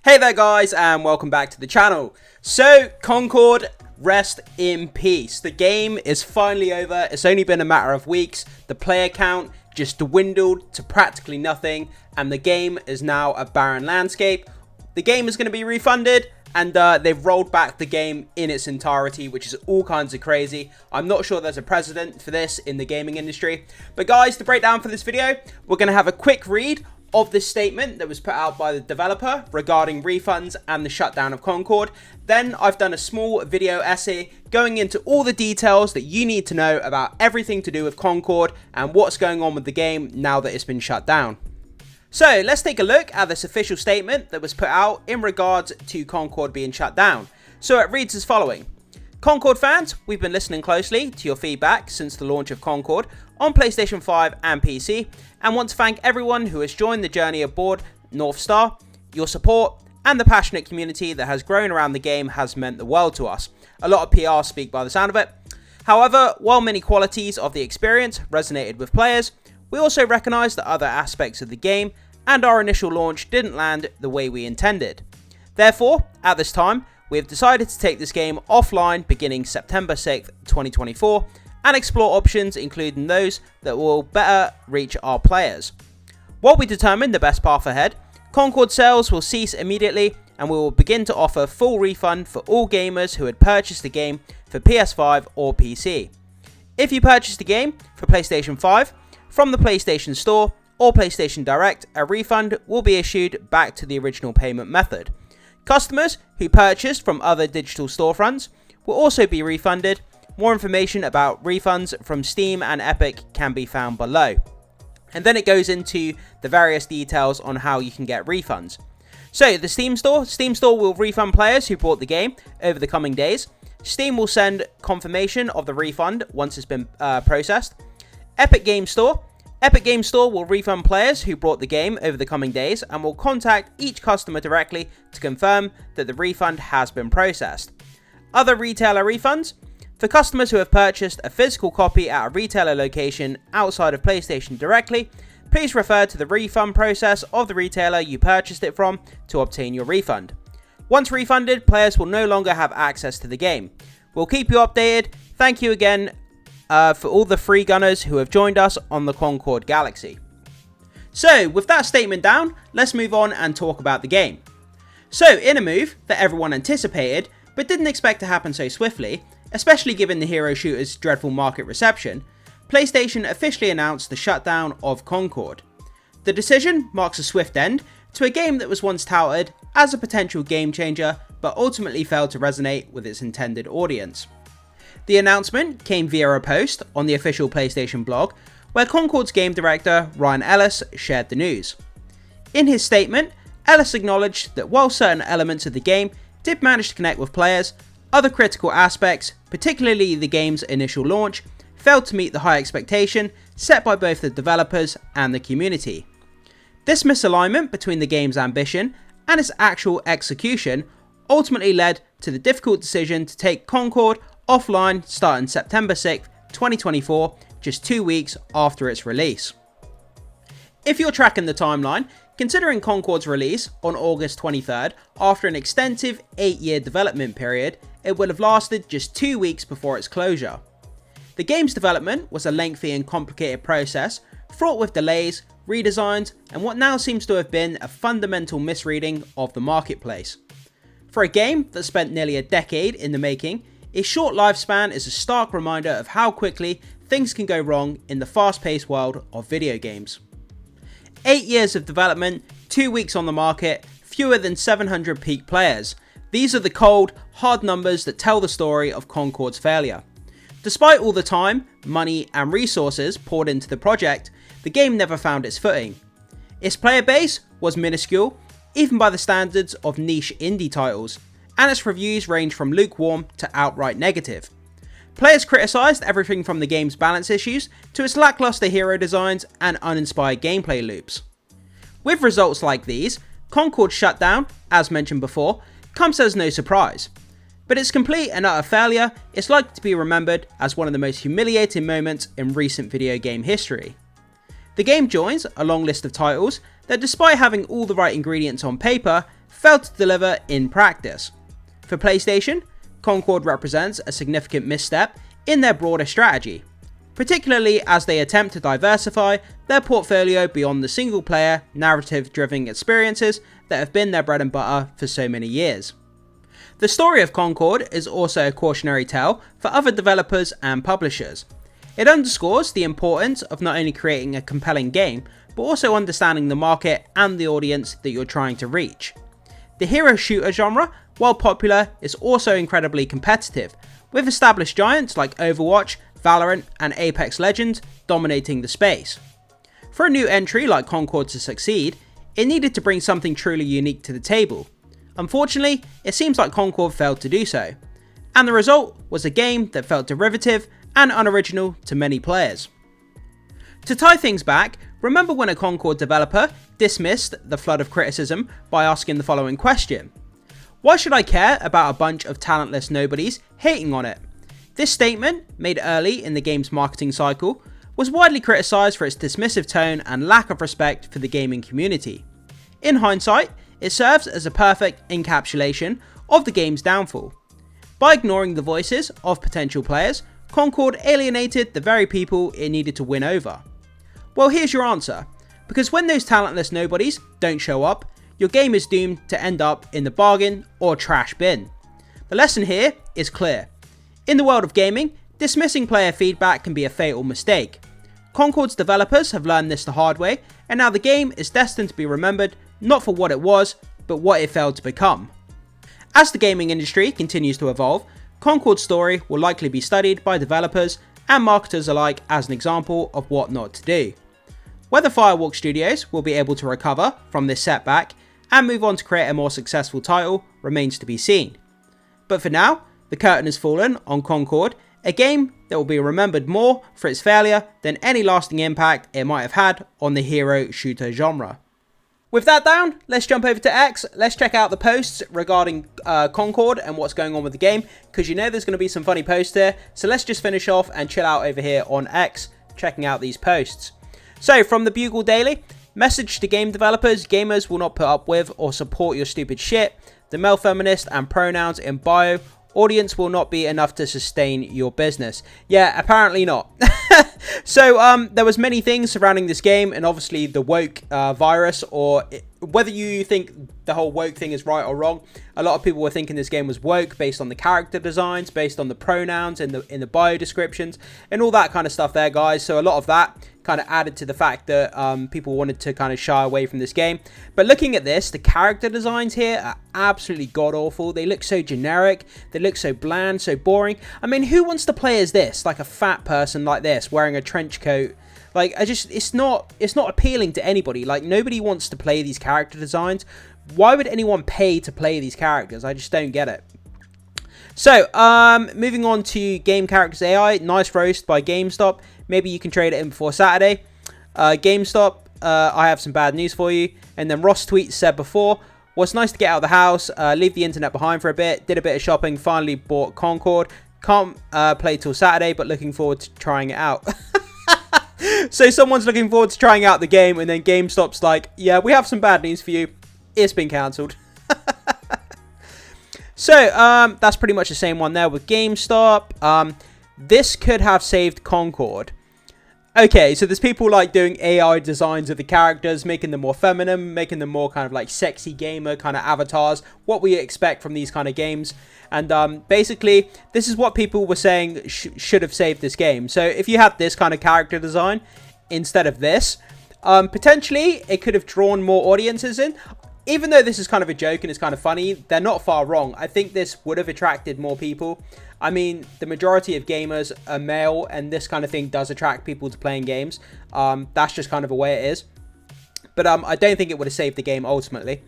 Hey there guys, and welcome back to the channel. So Concord, rest in peace. The game is finally over. It's only been a matter of weeks. The player count just dwindled to practically nothing, and the game is now a barren landscape. The game is going to be refunded, and they've rolled back the game in its entirety, which is all kinds of crazy. I'm not sure there's a precedent for this in the gaming industry. But guys, the breakdown for this video, we're going to have a quick read of this statement that was put out by the developer regarding refunds and the shutdown of Concord. Then I've done a small video essay going into all the details that you need to know about everything to do with Concord and what's going on with the game now that it's been shut down. So let's take a look at this official statement that was put out in regards to Concord being shut down. So it reads as following. Concord fans, we've been listening closely to your feedback since the launch of Concord on PlayStation 5 and PC, and want to thank everyone who has joined the journey aboard North Star. Your support and the passionate community that has grown around the game has meant the world to us. A lot of PR speak by the sound of it. However, while many qualities of the experience resonated with players, we also recognise that other aspects of the game and our initial launch didn't land the way we intended. Therefore, at this time, we have decided to take this game offline beginning September 6th, 2024, and explore options including those that will better reach our players. While we determine the best path ahead, Concord sales will cease immediately, and we will begin to offer full refund for all gamers who had purchased the game for PS5 or PC. If you purchased the game for PlayStation 5 from the PlayStation Store or PlayStation Direct, a refund will be issued back to the original payment method. Customers who purchased from other digital storefronts will also be refunded. More information about refunds from Steam and Epic can be found below. And then it goes into the various details on how you can get refunds. So the Steam Store will refund players who bought the game over the coming days. Steam will send confirmation of the refund once it's been processed. Epic Game Store will refund players who bought the game over the coming days and will contact each customer directly to confirm that the refund has been processed. Other retailer refunds. For customers who have purchased a physical copy at a retailer location outside of PlayStation directly, please refer to the refund process of the retailer you purchased it from to obtain your refund. Once refunded, players will no longer have access to the game. We'll keep you updated. Thank you again for all the free gunners who have joined us on the Concord Galaxy. So, with that statement down, let's move on and talk about the game. So, in a move that everyone anticipated, but didn't expect to happen so swiftly, especially given the hero shooter's dreadful market reception, PlayStation officially announced the shutdown of Concord. The decision marks a swift end to a game that was once touted as a potential game changer, but ultimately failed to resonate with its intended audience. The announcement came via a post on the official PlayStation blog, where Concord's game director Ryan Ellis shared the news. In his statement, Ellis acknowledged that while certain elements of the game did manage to connect with players, other critical aspects, particularly the game's initial launch, failed to meet the high expectation set by both the developers and the community. This misalignment between the game's ambition and its actual execution ultimately led to the difficult decision to take Concord offline starting September 6th, 2024, just 2 weeks after its release. If you're tracking the timeline, considering Concord's release on August 23rd, after an extensive 8-year development period, it would have lasted just 2 weeks before its closure. The game's development was a lengthy and complicated process, fraught with delays, redesigns, and what now seems to have been a fundamental misreading of the marketplace. For a game that spent nearly a decade in the making, its short lifespan is a stark reminder of how quickly things can go wrong in the fast-paced world of video games. 8 years of development, 2 weeks on the market, fewer than 700 peak players. These are the cold, hard numbers that tell the story of Concord's failure. Despite all the time, money and resources poured into the project, the game never found its footing. Its player base was minuscule, even by the standards of niche indie titles, and its reviews range from lukewarm to outright negative. Players criticised everything from the game's balance issues to its lackluster hero designs and uninspired gameplay loops. With results like these, Concord's shutdown, as mentioned before, comes as no surprise. But its complete and utter failure is likely to be remembered as one of the most humiliating moments in recent video game history. The game joins a long list of titles that, despite having all the right ingredients on paper, failed to deliver in practice. For PlayStation, Concord represents a significant misstep in their broader strategy, particularly as they attempt to diversify their portfolio beyond the single-player, narrative-driven experiences that have been their bread and butter for so many years. The story of Concord is also a cautionary tale for other developers and publishers. It underscores the importance of not only creating a compelling game, but also understanding the market and the audience that you're trying to reach. The hero shooter genre, while popular, is also incredibly competitive, with established giants like Overwatch, Valorant, and Apex Legends dominating the space. For a new entry like Concord to succeed, it needed to bring something truly unique to the table. Unfortunately, it seems like Concord failed to do so, and the result was a game that felt derivative and unoriginal to many players. To tie things back, remember when a Concord developer dismissed the flood of criticism by asking the following question: "Why should I care about a bunch of talentless nobodies hating on it?" This statement, made early in the game's marketing cycle, was widely criticised for its dismissive tone and lack of respect for the gaming community. In hindsight, it serves as a perfect encapsulation of the game's downfall. By ignoring the voices of potential players, Concord alienated the very people it needed to win over. Well, here's your answer. Because when those talentless nobodies don't show up, your game is doomed to end up in the bargain or trash bin. The lesson here is clear. In the world of gaming, dismissing player feedback can be a fatal mistake. Concord's developers have learned this the hard way, and now the game is destined to be remembered not for what it was, but what it failed to become. As the gaming industry continues to evolve, Concord's story will likely be studied by developers and marketers alike as an example of what not to do. Whether Firewalk Studios will be able to recover from this setback and move on to create a more successful title remains to be seen. But for now, the curtain has fallen on Concord, a game that will be remembered more for its failure than any lasting impact it might have had on the hero shooter genre. With that down, let's jump over to X. Let's check out the posts regarding Concord and what's going on with the game, because you know there's going to be some funny posts here. So let's just finish off and chill out over here on X, checking out these posts. So from the Bugle Daily, message to game developers: gamers will not put up with or support your stupid shit. The male feminist and pronouns in bio. Audience will not be enough to sustain your business. Yeah, apparently not. So there was many things surrounding this game, and obviously the woke virus, or whether you think the whole woke thing is right or wrong, a lot of people were thinking this game was woke based on the character designs, based on the pronouns in the bio descriptions, and all that kind of stuff there, guys. So a lot of that kind of added to the fact that people wanted to kind of shy away from this game. But looking at this, the character designs here are absolutely god-awful. They look so generic, they look so bland, so boring. I mean, who wants to play as this? Like a fat person like this, wearing a trench coat? Like, it's not appealing to anybody. Like, nobody wants to play these character designs. Why would anyone pay to play these characters? I just don't get it. So, moving on to Game Characters AI. Nice roast by GameStop. Maybe you can trade it in before Saturday. GameStop, I have some bad news for you. And then Ross Tweet said before, was nice to get out of the house, leave the internet behind for a bit, did a bit of shopping, finally bought Concord. Can't play till Saturday, but looking forward to trying it out. So someone's looking forward to trying out the game, and then GameStop's like, yeah, we have some bad news for you. It's been cancelled. So, that's pretty much the same one there with GameStop. This could have saved Concord. Okay, so there's people like doing AI designs of the characters, making them more feminine, making them more kind of like sexy gamer kind of avatars, what we expect from these kind of games. And basically, this is what people were saying should have saved this game. So if you had this kind of character design instead of this, potentially it could have drawn more audiences in. Even though this is kind of a joke and it's kind of funny, they're not far wrong. I think this would have attracted more people. I mean, the majority of gamers are male, and this kind of thing does attract people to playing games. That's just kind of a way it is. But I don't think it would have saved the game ultimately.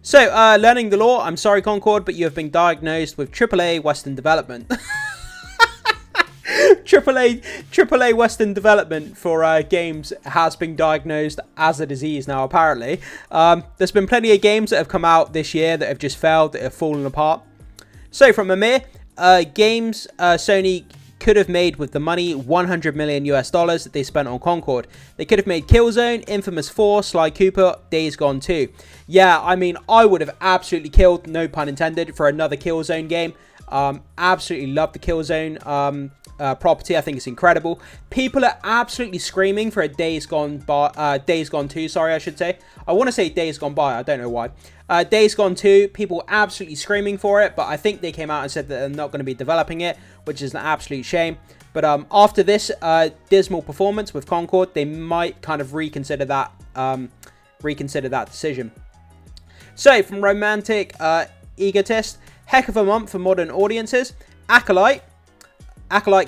So, learning the law. I'm sorry, Concord, but you have been diagnosed with AAA Western development. AAA Western development for games has been diagnosed as a disease now, apparently. There's been plenty of games that have come out this year that have just failed, that have fallen apart. So, from Amir, Sony could have made with the money, 100 million US dollars that they spent on Concord. They could have made Killzone, Infamous 4, Sly Cooper, Days Gone 2. Yeah, I mean, I would have absolutely killed, no pun intended, for another Killzone game. Absolutely love the Killzone property. I think it's incredible. People are absolutely screaming for a Days Gone 2, sorry, I should say. I want to say Days Gone By, I don't know why. Days Gone 2, people absolutely screaming for it, but I think they came out and said that they're not going to be developing it, which is an absolute shame. But after this dismal performance with Concord, they might kind of reconsider that decision. So, from Romantic Egotist, heck of a month for modern audiences. Acolyte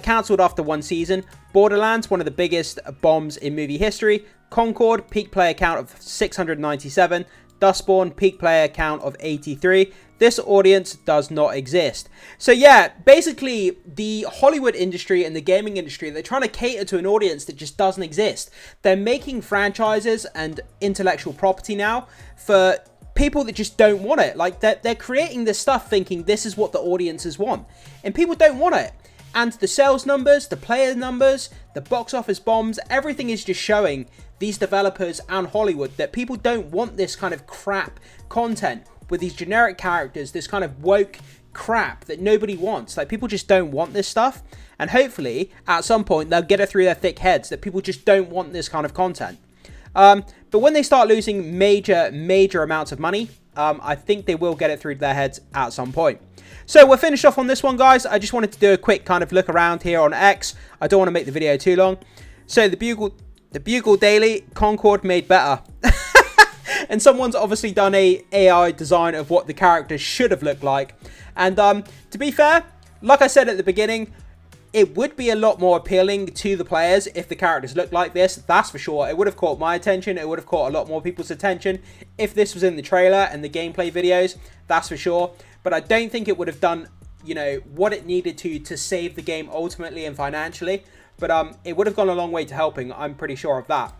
cancelled after one season. Borderlands, one of the biggest bombs in movie history. Concord, peak player count of 697. Dustborn, peak player count of 83. This audience does not exist. So yeah, basically the Hollywood industry and the gaming industry, they're trying to cater to an audience that just doesn't exist. They're making franchises and intellectual property now for people that just don't want it. Like they're creating this stuff thinking this is what the audiences want, and people don't want it. And the sales numbers, the player numbers, the box office bombs, everything is just showing these developers and Hollywood that people don't want this kind of crap content with these generic characters, this kind of woke crap that nobody wants. Like, people just don't want this stuff. And hopefully, at some point, they'll get it through their thick heads that people just don't want this kind of content. But when they start losing major amounts of money, I think they will get it through their heads at some point. So we're finished off on this one, guys. I just wanted to do a quick kind of look around here on X. I don't want to make the video too long. So the Bugle Daily, Concord made better. And someone's obviously done a AI design of what the character should have looked like. And to be fair, like I said at the beginning, it would be a lot more appealing to the players if the characters looked like this. That's for sure. It would have caught my attention. It would have caught a lot more people's attention if this was in the trailer and the gameplay videos. That's for sure. But I don't think it would have done, you know, what it needed to save the game ultimately and financially. But it would have gone a long way to helping. I'm pretty sure of that.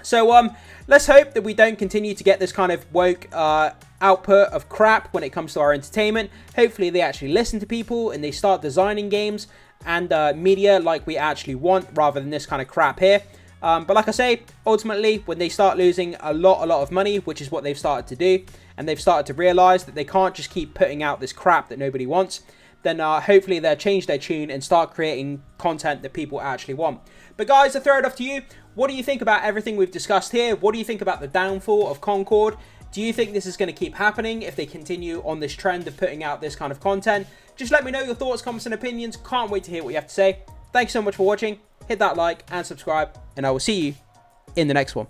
So let's hope that we don't continue to get this kind of woke output of crap when it comes to our entertainment. Hopefully they actually listen to people and they start designing games and media like we actually want, rather than this kind of crap here. But like I say, ultimately, when they start losing a lot of money, which is what they've started to do, and they've started to realize that they can't just keep putting out this crap that nobody wants, then hopefully they'll change their tune and start creating content that people actually want. But guys, I throw it off to you. What do you think about everything we've discussed here? What do you think about the downfall of Concord? Do you think this is going to keep happening if they continue on this trend of putting out this kind of content? Just let me know your thoughts, comments, and opinions. Can't wait to hear what you have to say. Thanks so much for watching. Hit that like and subscribe, and I will see you in the next one.